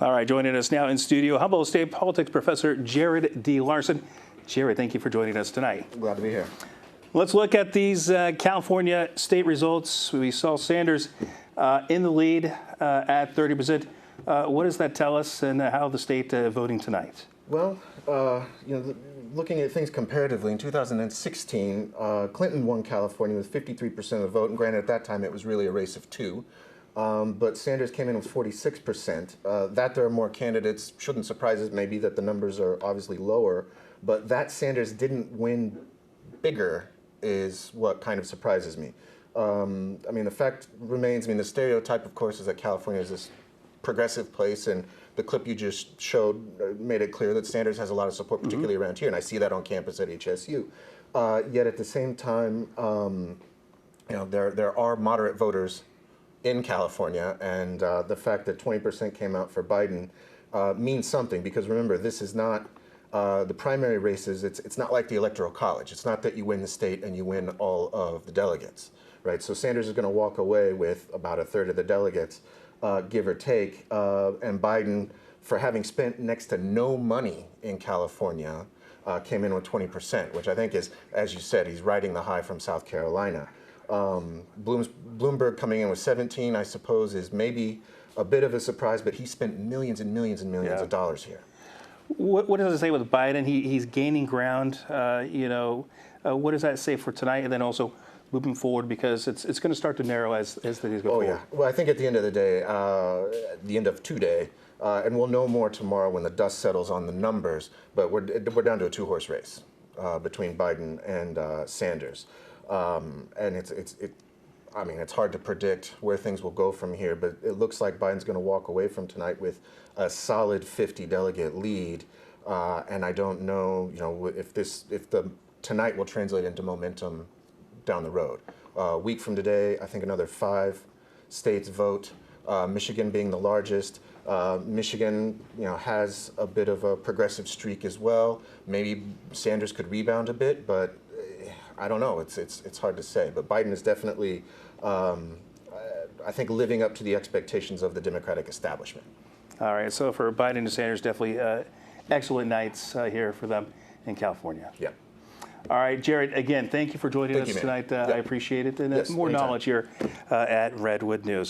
All right, joining us now in studio, Humboldt State politics professor Jared D. Larson. Jared, thank you for joining us tonight. Glad to be here. Let's look at these California state results. We saw Sanders in the lead at 30%. What does that tell us, and how the state voting tonight? Well, looking at things comparatively, in 2016, Clinton won California with 53% of the vote, and granted, at that time, it was really a race of two. But Sanders came in with 46%. That there are more candidates shouldn't surprise us, maybe that the numbers are obviously lower, but that Sanders didn't win bigger is what kind of surprises me. The fact remains, the stereotype, of course, is that California is this progressive place, and the clip you just showed made it clear that Sanders has a lot of support, particularly around here, and I see that on campus at HSU. Yet at the same time, there are moderate voters in California, and the fact that 20% came out for Biden means something, because remember, this is not the primary races. It's not like the Electoral College. It's not that you win the state and you win all of the delegates, right? So Sanders is going to walk away with about a third of the delegates, give or take, and Biden, for having spent next to no money in California, came in with 20%, which I think is, as you said, he's riding the high from South Carolina. Bloomberg coming in with 17, I suppose, is maybe a bit of a surprise, but he spent millions and millions and millions of dollars here. What does it say with Biden? He's gaining ground. What does that say for tonight, and then also moving forward, because it's going to start to narrow as the days go forward? Yeah. Well, I think at the end of the day, the end of today, and we'll know more tomorrow when the dust settles on the numbers, but we're down to a two-horse race between Biden and Sanders. And it's hard to predict where things will go from here, but it looks like Biden's going to walk away from tonight with a solid 50 delegate lead. And I don't know, if tonight will translate into momentum down the road. A week from today, I think another 5 states vote, Michigan being the largest. Michigan, has a bit of a progressive streak as well. Maybe Sanders could rebound a bit, but I don't know. It's hard to say. But Biden is definitely, I think, living up to the expectations of the Democratic establishment. All right. So for Biden and Sanders, definitely excellent nights here for them in California. Yeah. All right, Jared, again, thank you for joining us you, tonight. Yeah. I appreciate it. And Yes, more anytime. knowledge here at Redwood News.